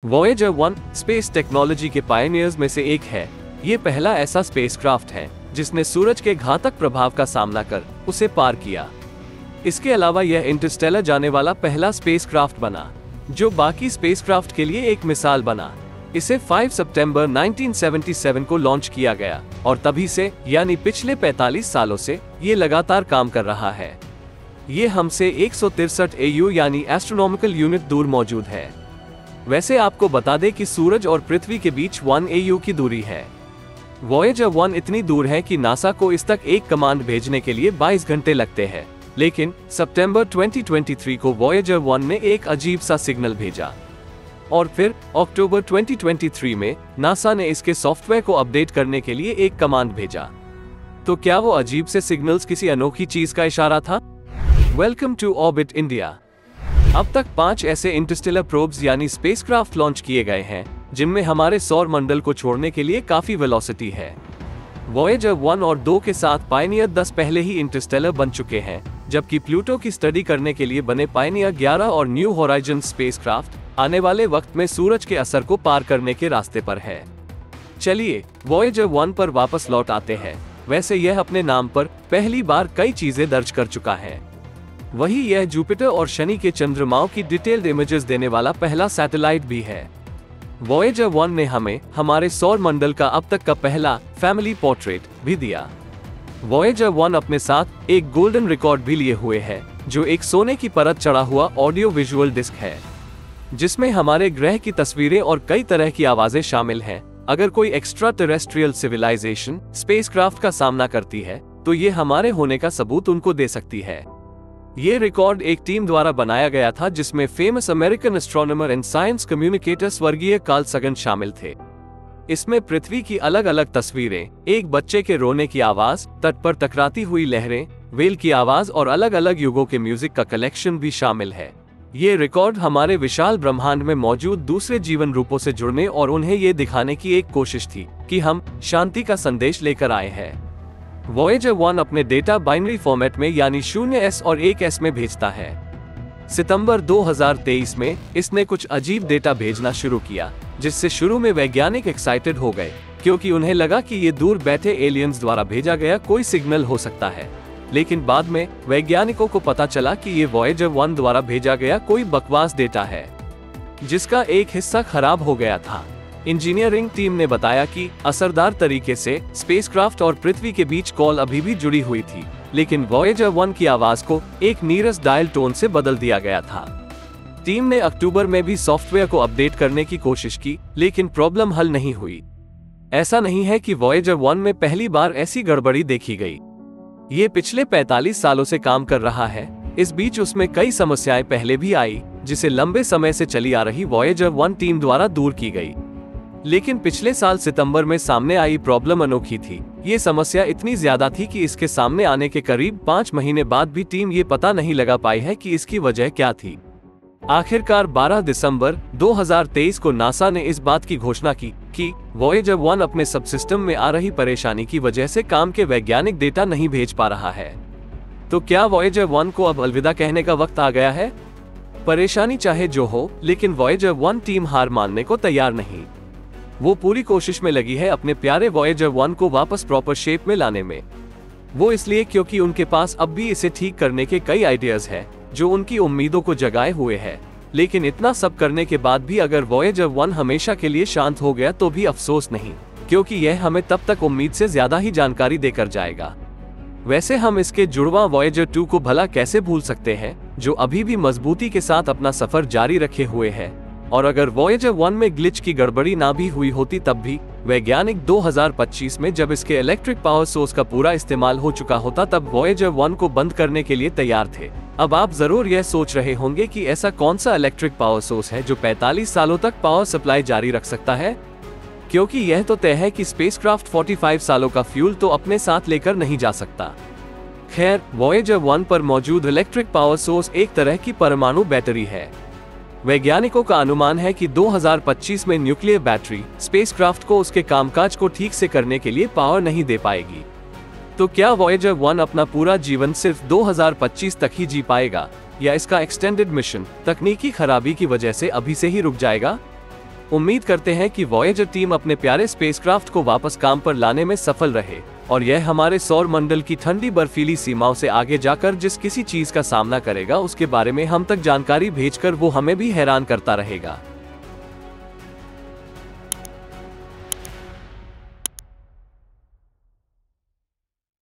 Voyager 1 space technology के pioneers में से एक है। ये पहला ऐसा स्पेसक्राफ्ट है जिसने सूरज के घातक प्रभाव का सामना कर उसे पार किया। इसके अलावा यह इंटरस्टेलर जाने वाला पहला स्पेसक्राफ्ट बना, जो बाकी स्पेसक्राफ्ट के लिए एक मिसाल बना। इसे 5 सितंबर 1977 को लॉन्च किया गया और तभी से यानी पिछले 45 सालों से ये लगातार काम कर रहा है। ये हमसे 163 AU यानी एस्ट्रोनॉमिकल यूनिट दूर मौजूद है। वैसे आपको बता दें कि सूरज और पृथ्वी के बीच 1 AU की दूरी है। वॉयेजर 1 इतनी दूर है कि नासा को इस तक एक कमांड भेजने के लिए 22 घंटे लगते हैं, लेकिन सितंबर 2023 को वॉयेजर 1 ने एक अजीब सा सिग्नल भेजा और फिर अक्टूबर 2023 में नासा ने इसके सॉफ्टवेयर को अपडेट करने के लिए एक कमांड भेजा। तो क्या वो अजीब से सिग्नल्स किसी अनोखी चीज का इशारा था? Welcome to Orbit India. अब तक 5 ऐसे इंटरस्टेलर प्रोब्स यानी स्पेसक्राफ्ट लॉन्च किए गए हैं जिनमें हमारे सौर मंडल को छोड़ने के लिए काफी वेलोसिटी है। वॉयेजर 1 और 2 के साथ पायनियर 10 पहले ही इंटरस्टेलर बन चुके हैं, जबकि प्लूटो की स्टडी करने के लिए बने पायनियर 11 और न्यू होराइजन स्पेसक्राफ्ट आने वाले वक्त में सूरज के असर को पार करने के रास्ते पर है। चलिए वॉयेजर 1 पर वापस लौट आते हैं। वैसे यह अपने नाम पर पहली बार कई चीजें दर्ज कर चुका है। वही यह जुपिटर और शनि के चंद्रमाओं की डिटेल्ड इमेजेस देने वाला पहला सैटेलाइट भी है। वॉयेजर 1 ने हमें हमारे सौर मंडल का अब तक का पहला फैमिली पोर्ट्रेट भी दिया। वॉयेजर 1 अपने साथ एक गोल्डन रिकॉर्ड भी लिए हुए है, जो एक सोने की परत चढ़ा हुआ ऑडियो विजुअल डिस्क है, जिसमें हमारे ग्रह की तस्वीरें और कई तरह की आवाजें शामिल हैं। अगर कोई एक्स्ट्रा टेरेस्ट्रियल सिविलाइजेशन स्पेसक्राफ्ट का सामना करती है तो ये हमारे होने का सबूत उनको दे सकती है। ये रिकॉर्ड एक टीम द्वारा बनाया गया था जिसमें famous American astronomer and science communicator स्वर्गीय कार्ल सगन शामिल थे। इसमें पृथ्वी की अलग अलग तस्वीरें, एक बच्चे के रोने की आवाज, तट पर टकराती हुई लहरें, वेल की आवाज और अलग अलग युगों के म्यूजिक का कलेक्शन भी शामिल है। ये रिकॉर्ड हमारे विशाल ब्रह्मांड में मौजूद दूसरे जीवन रूपों से जुड़ने और उन्हें ये दिखाने की एक कोशिश थी कि हम शांति का संदेश लेकर आए हैं। वॉयेजर 1 अपने डेटा बाइनरी फॉर्मेट में यानी 0S और 1S में भेजता है। सितंबर 2023 में इसने कुछ अजीब डेटा भेजना शुरू किया, जिससे शुरू में वैज्ञानिक एक्साइटेड हो गए, क्योंकि उन्हें लगा कि ये दूर बैठे एलियंस द्वारा भेजा गया कोई सिग्नल हो सकता है। लेकिन बाद में वैज्ञानिकों को पता चला कि ये वॉयेजर 1 द्वारा भेजा गया कोई बकवास डेटा है, जिसका एक हिस्सा खराब हो गया था। इंजीनियरिंग टीम ने बताया कि असरदार तरीके से स्पेसक्राफ्ट और पृथ्वी के बीच कॉल अभी भी जुड़ी हुई थी, लेकिन वॉयेजर 1 की आवाज को एक नीरस डायल टोन से बदल दिया गया था। टीम ने अक्टूबर में भी सॉफ्टवेयर को अपडेट करने की कोशिश की, लेकिन प्रॉब्लम हल नहीं हुई। ऐसा नहीं है कि वॉयेजर 1 में पहली बार ऐसी गड़बड़ी देखी गई। ये पिछले 45 सालों से काम कर रहा है। इस बीच उसमें कई समस्याएं पहले भी आई, जिसे लंबे समय से चली आ रही वॉयेजर 1 टीम द्वारा दूर की गई। लेकिन पिछले साल सितंबर में सामने आई प्रॉब्लम अनोखी थी। ये समस्या इतनी ज्यादा थी कि इसके सामने आने के करीब 5 महीने बाद भी टीम ये पता नहीं लगा पाई है कि इसकी वजह क्या थी। आखिरकार 12 दिसंबर 2023 को नासा ने इस बात की घोषणा की कि वॉयेजर 1 अपने सबसिस्टम में आ रही परेशानी की वजह से काम के वैज्ञानिक डेटा नहीं भेज पा रहा है। तो क्या वॉयेजर 1 को अब अलविदा कहने का वक्त आ गया है? परेशानी चाहे जो हो, लेकिन वॉयेजर 1 टीम हार मानने को तैयार नहीं। वो पूरी कोशिश में लगी है अपने प्यारे वॉयेजर 1 को वापस प्रॉपर शेप में लाने में। वो इसलिए क्योंकि उनके पास अब भी इसे ठीक करने के कई आइडियाज हैं जो उनकी उम्मीदों को जगाए हुए हैं। लेकिन इतना सब करने के बाद भी अगर वॉयेजर 1 हमेशा के लिए शांत हो गया तो भी अफसोस नहीं, क्योंकि यह हमें तब तक उम्मीद से ज्यादा ही जानकारी देकर जाएगा। वैसे हम इसके जुड़वा वॉयेजर 2 को भला कैसे भूल सकते हैं, जो अभी भी मजबूती के साथ अपना सफर जारी रखे हुए है। और अगर वॉयेजर 1 में ग्लिच की गड़बड़ी ना भी हुई होती तब भी वैज्ञानिक 2025 में जब इसके इलेक्ट्रिक पावर सोर्स का पूरा इस्तेमाल हो चुका होता तब वॉयेजर 1 को बंद करने के लिए तैयार थे। अब आप जरूर यह सोच रहे होंगे कि ऐसा कौन सा इलेक्ट्रिक पावर सोर्स है जो 45 सालों तक पावर सप्लाई जारी रख सकता है, क्योंकि यह तो तय है कि स्पेसक्राफ्ट 45 सालों का फ्यूल तो अपने साथ लेकर नहीं जा सकता। खैर, वॉयेजर 1 पर मौजूद इलेक्ट्रिक पावर सोर्स एक तरह की परमाणु बैटरी है। वैज्ञानिकों का अनुमान है कि 2025 में न्यूक्लियर बैटरी स्पेसक्राफ्ट को उसके कामकाज को ठीक से करने के लिए पावर नहीं दे पाएगी। तो क्या वॉयेजर 1 अपना पूरा जीवन सिर्फ 2025 तक ही जी पाएगा, या इसका एक्सटेंडेड मिशन तकनीकी खराबी की वजह से अभी से ही रुक जाएगा? उम्मीद करते हैं कि वॉयेजर टीम अपने प्यारे स्पेसक्राफ्ट को वापस काम पर लाने में सफल रहे और यह हमारे सौर मंडल की ठंडी बर्फीली सीमाओं से आगे जाकर जिस किसी चीज का सामना करेगा उसके बारे में हम तक जानकारी भेजकर वो हमें भी हैरान करता रहेगा।